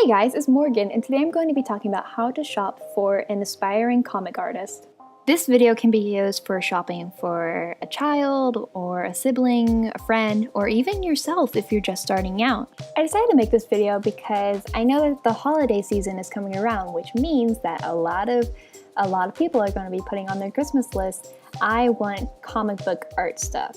Hey guys, it's Morgan, and today I'm going to be talking about how to shop for an aspiring comic artist. This video can be used for shopping for a child, or a sibling, a friend, or even yourself if you're just starting out. I decided to make this video because I know that the holiday season is coming around, which means that a lot of people are going to be putting on their Christmas list, I want comic book art stuff.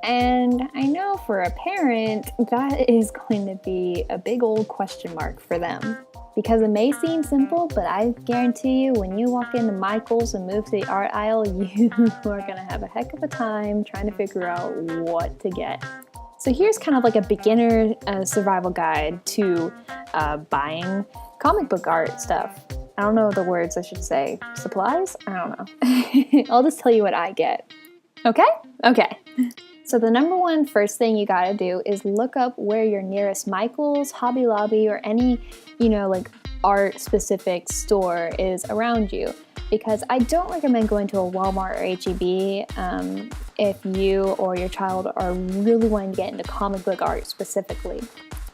And I know for a parent, that is going to be a big old question mark for them. Because it may seem simple, but I guarantee you when you walk into Michael's and move to the art aisle, you are going to have a heck of a time trying to figure out what to get. So here's kind of like a beginner survival guide to buying comic book art stuff. I don't know the words I should say. Supplies? I don't know. I'll just tell you what I get. Okay? Okay. So the number one first thing you gotta do is look up where your nearest Michael's, Hobby Lobby, or any, like art specific store is around you. Because I don't recommend going to a Walmart or H-E-B if you or your child are really wanting to get into comic book art specifically.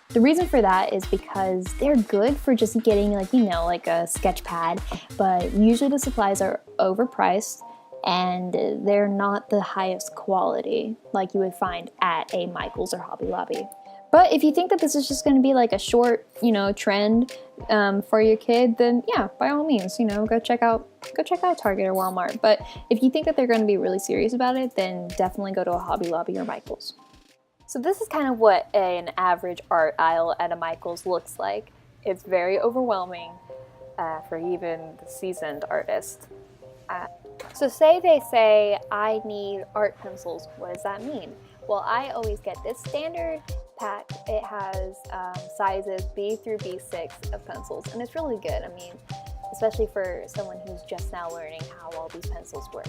The reason for that is because they're good for just getting like a SKETCHPAD, but usually the supplies are overpriced and they're not the highest quality like you would find at a Michael's or Hobby Lobby. But if you think that this is just going to be like a short, trend for your kid, then yeah, by all means, go check out Target or Walmart. But if you think that they're going to be really serious about it, then definitely go to a Hobby Lobby or Michael's. So this is kind of what an average art aisle at a Michael's looks like. It's very overwhelming for even the seasoned artist. So say they say, I need art pencils. What does that mean? Well, I always get this standard pack. It has sizes B through B6 of pencils, and it's really good. I mean, especially for someone who's just now learning how all these pencils work.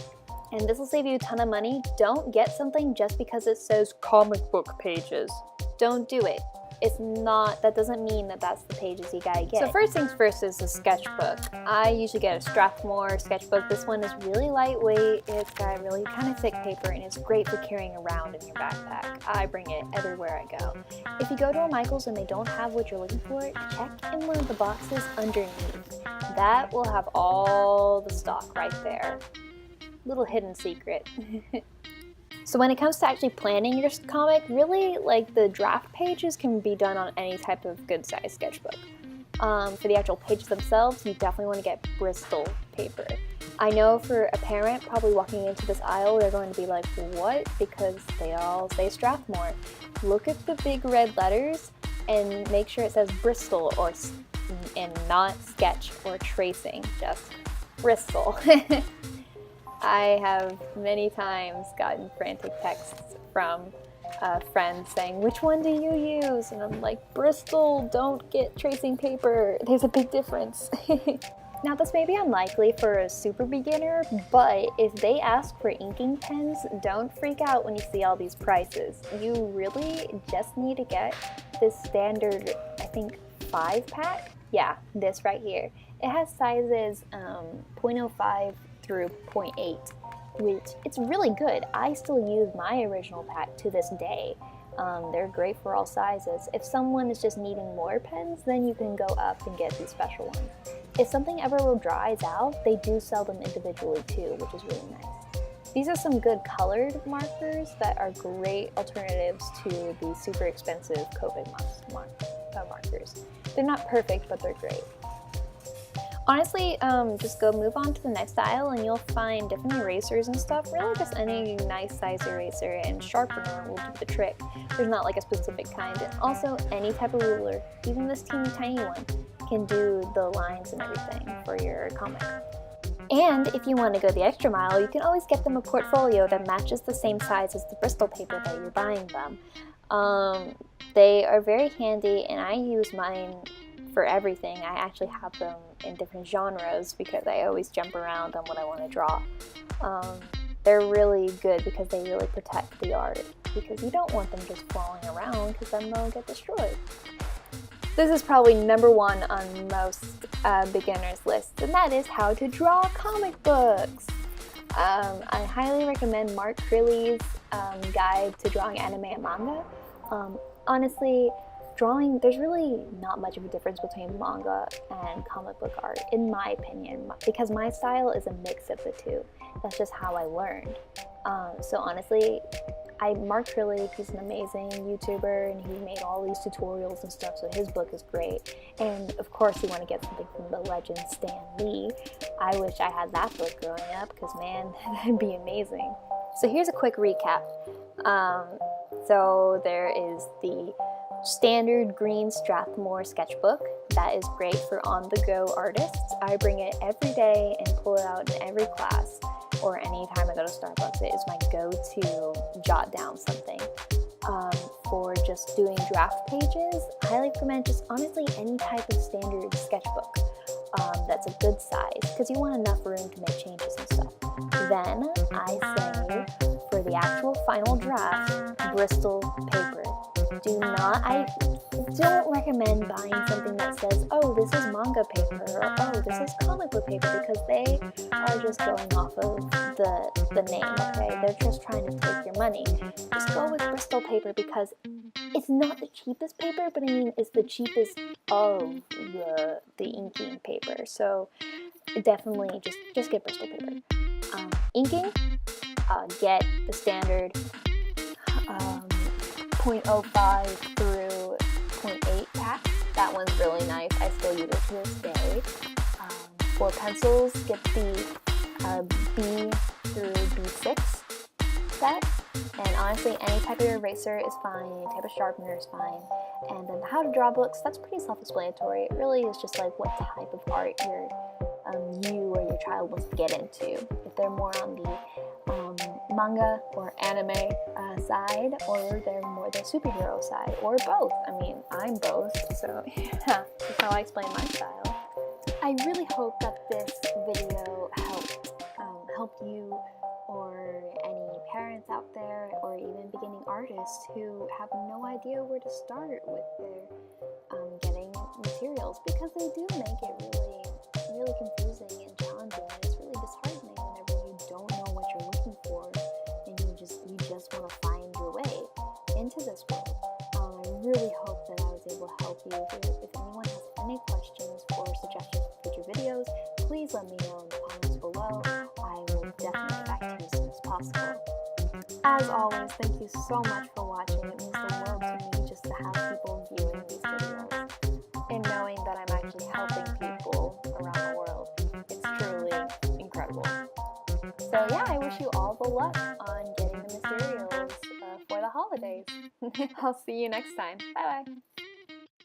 And this will save you a ton of money. Don't get something just because it says comic book pages. Don't do it. That doesn't mean that that's the pages you gotta get. So first things first is a sketchbook. I usually get a Strathmore sketchbook. This one is really lightweight. It's got really kind of thick paper and it's great for carrying around in your backpack. I bring it everywhere I go. If you go to a Michael's and they don't have what you're looking for, check in one of the boxes underneath. That will have all the stock right there. Little hidden secret. So when it comes to actually planning your comic, really, the draft pages can be done on any type of good size sketchbook. For the actual pages themselves, you definitely want to get Bristol paper. I know for a parent probably walking into this aisle, they're going to be like, what? Because they all say Strathmore. Look at the big red letters and make sure it says Bristol and not sketch or tracing, just Bristol. I have many times gotten frantic texts from friends saying, which one do you use? And I'm like, Bristol, don't get tracing paper. There's a big difference. Now this may be unlikely for a super beginner, but if they ask for inking pens, don't freak out when you see all these prices. You really just need to get this standard, I think, 5-pack? Yeah, this right here. It has sizes 0.05 through 0.8, which it's really good. I still use my original pack to this day. They're great for all sizes. If someone is just needing more pens, then you can go up and get these special ones. If something ever dries out, they do sell them individually too, which is really nice. These are some good colored markers that are great alternatives to the super expensive Copic markers. They're not perfect, but they're great. Honestly, just go move on to the next aisle and you'll find different erasers and stuff. Really just any nice size eraser and sharpener will do the trick. There's not like a specific kind. And also any type of ruler, even this teeny tiny one, can do the lines and everything for your comic. And if you want to go the extra mile, you can always get them a portfolio that matches the same size as the Bristol paper that you're buying them. They are very handy and I use mine for everything. I actually have them in different genres because I always jump around on what I want to draw. They're really good because they really protect the art, because you don't want them just falling around because then they'll get destroyed. This is probably number one on most beginners' lists, and that is how to draw comic books. I highly recommend Mark Crilly's guide to drawing anime and manga. Honestly, drawing, there's really not much of a difference between manga and comic book art, in my opinion, because my style is a mix of the two. That's just how I learned. So honestly, Mark Curley, he's an amazing YouTuber, and he made all these tutorials and stuff, so his book is great. And of course, you want to get something from the legend Stan Lee. I wish I had that book growing up, because man, that'd be amazing. So here's a quick recap. So there is the standard green Strathmore sketchbook that is great for on-the-go artists. I bring it every day and pull it out in every class, or anytime I go to Starbucks. It is my go-to jot down something. For just doing draft pages, I highly recommend just honestly any type of standard sketchbook that's a good size, because you want enough room to make changes and stuff. Then I say for the actual final draft, Bristol paper. I don't recommend buying something that says, oh, this is manga paper, or oh, this is comic book paper, because they are just going off of the name, okay? They're just trying to take your money. Just go with Bristol paper, because it's not the cheapest paper, but I mean, it's the cheapest of the inking paper. So definitely just get Bristol paper. Inking, get the standard 0.05 through 0.8 pack. That one's really nice. I still use it to this day. For pencils, get the B through B6 set. And honestly, any type of eraser is fine, any type of sharpener is fine. And then the how to draw books, that's pretty self-explanatory. It really is just like what type of art you or your child wants to get into. If they're more on the manga or anime side, or they're more the superhero side, or both. I mean, I'm both, so yeah, that's how I explain my style. I really hope that this video helped you or any parents out there, or even beginning artists who have no idea where to start with their getting materials, because they do make it really confusing and challenging, and it's really disheartening whenever you don't know what you're looking for and you just want to find your way into this world. I really hope that I was able to help you. If anyone has any questions or suggestions for future videos, please let me know in the comments below. I will definitely get back to you as soon as possible. As always, thank you so much for watching. It means the world to me just to have people viewing these videos and knowing that I'm actually helping people around the world. It's truly incredible. So yeah, I wish you all the luck on getting the materials for the holidays. I'll see you next time. Bye bye.